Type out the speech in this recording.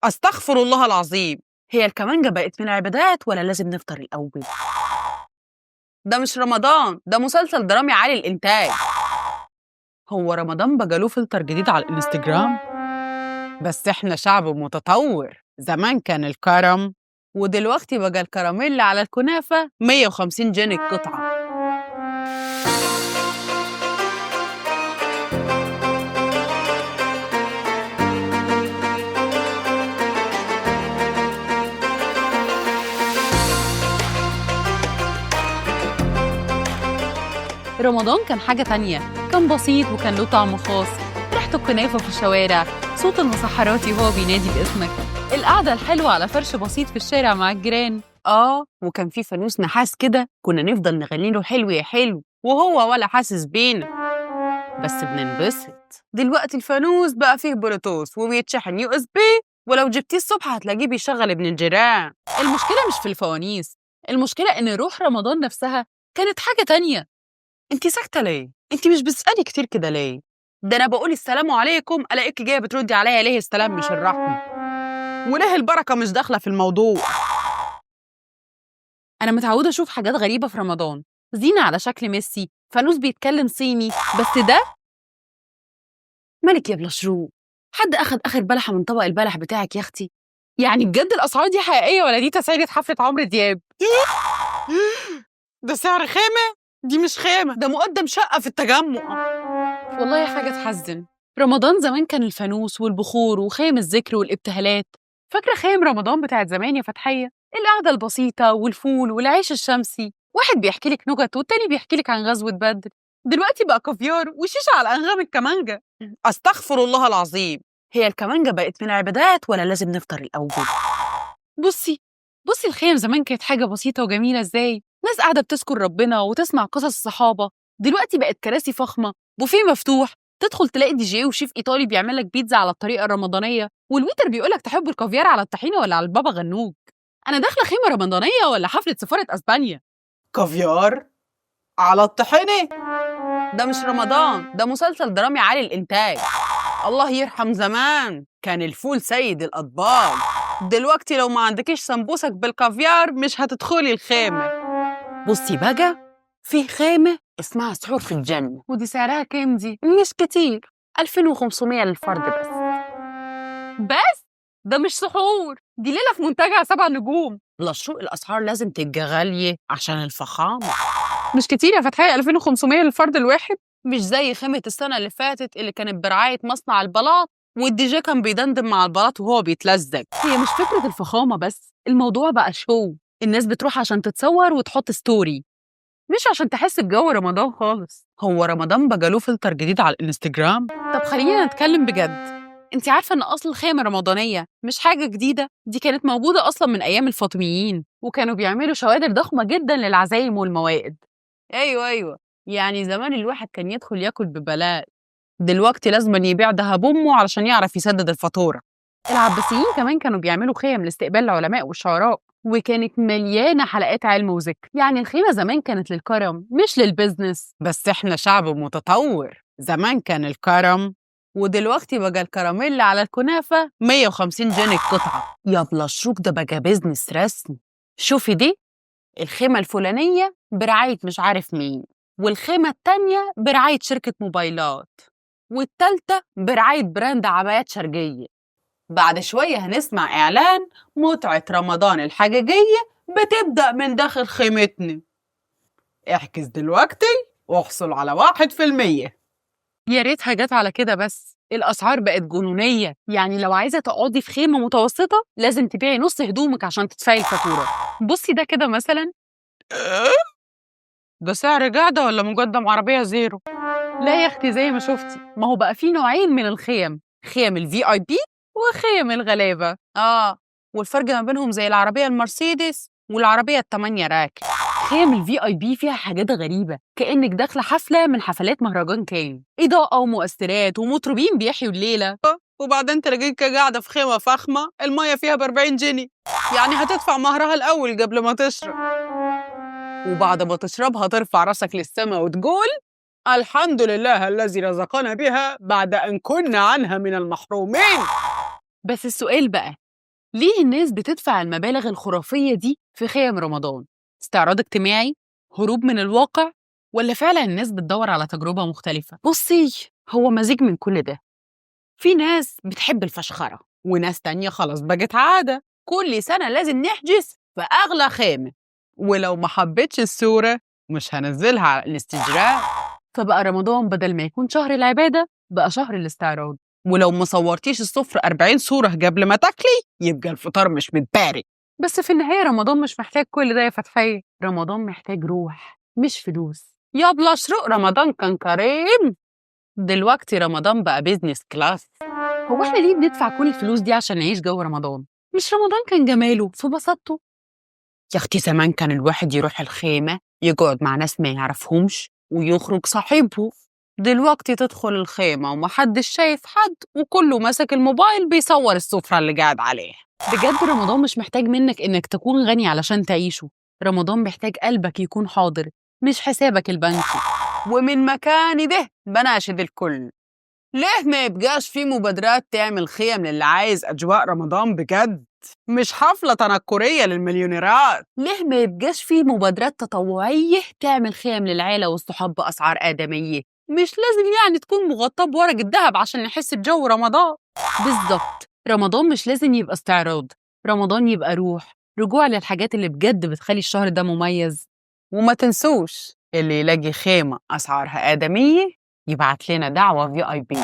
أستغفر الله العظيم. هي الكمانجة بقت من العبادات ولا لازم نفطر الأول؟ ده مش رمضان، ده مسلسل درامي عالي الإنتاج. هو رمضان بقى له فلتر جديد على الانستجرام؟ بس احنا شعب متطور، زمان كان الكرم ودلوقتي بقى الكراميل على الكنافة 150 جنيه القطعة. رمضان كان حاجة تانية، كان بسيط وكان له طعم خاص، ريحة الكنافة في الشوارع، صوت المسحراتي وهو بينادي باسمك، القعدة الحلوة على فرش بسيط في الشارع مع الجيران. وكان في فانوس نحاس كده كنا نفضل نغني له حلو يا حلو وهو ولا حاسس بينا، بس بننبسط. دلوقتي الفانوس بقى فيه بلوتوث وبيتشحن يو اس بي، ولو جبتيه الصبح هتلاقيه بيشغل ابن الجيران. المشكلة مش في الفوانيس، المشكلة إن روح رمضان نفسها كانت حاجة تانية. انت ساكته ليه؟ انت مش بتسالي كتير كده ليه؟ ده انا بقول السلام عليكم الاقيكي جايه بتردي عليا ليه السلام مش الرحمه؟ وليه البركه مش داخله في الموضوع؟ انا متعوده اشوف حاجات غريبه في رمضان، زينه على شكل ميسي، فانوس بيتكلم صيني، بس ده مالك يا بلاشرو؟ حد اخد اخر بلحه من طبق البلح بتاعك يا اختي؟ يعني بجد الاسعار دي حقيقيه ولا دي تسعيره حفله عمرو دياب؟ ده سعر خيمه؟ دي مش خيمه، ده مقدم شقه في التجمع. والله حاجة تحزن. رمضان زمان كان الفانوس والبخور وخيم الذكر والابتهالات. فاكرة خيم رمضان بتاعت زمان يا فتحية؟ القعدة البسيطة والفول والعيش الشمسي، واحد بيحكي لك نكت والتاني بيحكي لك عن غزوة بدر. دلوقتي بقى كافيار وشيشة على أنغام الكمانجة. أستغفر الله العظيم. هي الكمانجة بقت من العبادات ولا لازم نفطر الأول؟ بصي بصي الخيم زمان كانت حاجة بسيطة وجميلة ازاي، ناس قاعدة بتذكر ربنا وتسمع قصص الصحابة. دلوقتي بقت كراسي فخمة، بوفيه مفتوح، تدخل تلاقي دي جي وشيف إيطالي بيعمل لك بيتزا على الطريقة الرمضانية، والويتر بيقولك تحب الكافيار على الطحينة ولا على البابا غنوج. أنا داخلة خيمة رمضانية ولا حفلة سفارة أسبانيا؟ كافيار على الطحينة؟ ده مش رمضان، ده مسلسل درامي عالي الإنتاج. الله يرحم زمان كان الفول سيد الأطباق، دلوقتي لو ما عندكيش سمبوسك بالكافيار مش هتدخلي الخيمة. بصي بقى، في خيمة اسمها سحور في الجنة، ودي سعرها كام دي؟ مش كتير، 2500 للفرد بس. بس ده مش سحور، دي ليلة في منتجع 7 نجوم. لشروق الأسعار لازم تبقى غالية عشان الفخامة. مش كتير يا فتحية 2500 للفرد الواحد؟ مش زي خيمة السنة اللي فاتت اللي كانت برعاية مصنع البلاط والدي جي كان بيدندن مع البلاط وهو بيتلزق. هي مش فكرة الفخامة بس، الموضوع بقى شو، الناس بتروح عشان تتصور وتحط ستوري، مش عشان تحس بجو رمضان خالص. هو رمضان بقى له فلتر جديد على الانستجرام؟ طب خلينا نتكلم بجد. انت عارفة ان اصل الخيمة الرمضانية مش حاجة جديدة، دي كانت موجودة اصلا من ايام الفاطميين، وكانوا بيعملوا شوادر ضخمة جدا للعزايم والموائد. ايوه، يعني زمان الواحد كان يدخل ياكل ببلاش، دلوقتي لازم يبيع دهب امه علشان يعرف يسدد الفاتورة. العباسيين كمان كانوا بيعملوا خيم لاستقبال العلماء والشعراء، وكانت مليانة حلقات علم وذكر. يعني الخيمة زمان كانت للكرم مش للبزنس. بس احنا شعب متطور، زمان كان الكرم ودلوقتي بقى الكراميل على الكنافة 150 جنيه القطعة. يا بلاشروك ده بقى بيزنس رسمي. شوفي دي، الخيمة الفلانية برعاية مش عارف مين، والخيمة التانية برعاية شركة موبايلات، والتالتة برعاية براند عبايات شرقية. بعد شوية هنسمع إعلان متعة رمضان الحقيقية بتبدأ من داخل خيمتنا، احجز دلوقتي واحصل على 1%. يا ريتها جت على كده، بس الأسعار بقت جنونية. يعني لو عايزة تقعدي في خيمة متوسطة لازم تبيعي نص هدومك عشان تدفعي الفاتورة. بصي ده كده مثلا، ده سعر قاعدة ولا مقدم عربية زيرو؟ لا يا اختي، زي ما شفتي ما هو بقى في نوعين من الخيم، خيم الفي اي بي وخيم الغلابة. والفرق ما بينهم زي العربية المرسيدس والعربية التمانية راك. خيم الفي اي بي فيها حاجات غريبة، كأنك داخلة حفلة من حفلات مهرجان كان، إضاءة ومؤثرات ومطربين بيحيوا الليلة. وبعدين تلاقيك قاعدة في خيمة فخمة المية فيها ب40 جنيه، يعني هتدفع مهرها الأول قبل ما تشرب، وبعد ما تشربها ترفع راسك للسماء وتقول الحمد لله الذي رزقنا بها بعد أن كنا عنها من المحرومين. بس السؤال بقى، ليه الناس بتدفع المبالغ الخرافية دي في خيم رمضان؟ استعراض اجتماعي؟ هروب من الواقع؟ ولا فعلا الناس بتدور على تجربة مختلفة؟ بصي، هو مزيج من كل ده. في ناس بتحب الفشخرة، وناس تانية خلاص بقت عادة، كل سنة لازم نحجز في أغلى خيمة، ولو ما حبيتش الصورة مش هنزلها على الانستجرام. فبقى رمضان بدل ما يكون شهر العبادة بقى شهر الاستعراض، ولو ما صورتيش السفرة 40 صورة قبل ما تاكلي يبقى الفطار مش متبارك. بس في النهاية رمضان مش محتاج كل ده يا فتحية، رمضان محتاج روح مش فلوس. يا بلا شروق رمضان كان كريم، دلوقتي رمضان بقى بيزنس كلاس. هو احنا ليه بندفع كل الفلوس دي عشان نعيش جو رمضان؟ مش رمضان كان جماله في بساطته؟ يا اختي زمان كان الواحد يروح الخيمة يقعد مع ناس ما يعرفهمش ويخرج صاحبه، دلوقتي تدخل الخيمة ومحدش شايف حد وكله ماسك الموبايل بيصور السفرة اللي قاعد عليها. بجد رمضان مش محتاج منك انك تكون غني علشان تعيشه، رمضان محتاج قلبك يكون حاضر مش حسابك البنكي. ومن مكاني ده بناشد الكل، ليه ما يبقاش في مبادرات تعمل خيم للي عايز أجواء رمضان بجد، مش حفلة تنكرية للمليونيرات؟ ليه ما يبقاش في مبادرات تطوعية تعمل خيم للعيلة والصحاب بأسعار آدمية؟ مش لازم يعني تكون مغطاة بورق الذهب عشان نحس بجو رمضان. بالظبط، رمضان مش لازم يبقى استعراض، رمضان يبقى روح، رجوع للحاجات اللي بجد بتخلي الشهر ده مميز. وما تنسوش، اللي يلاقي خيمة أسعارها آدمية يبعت لنا دعوة VIP.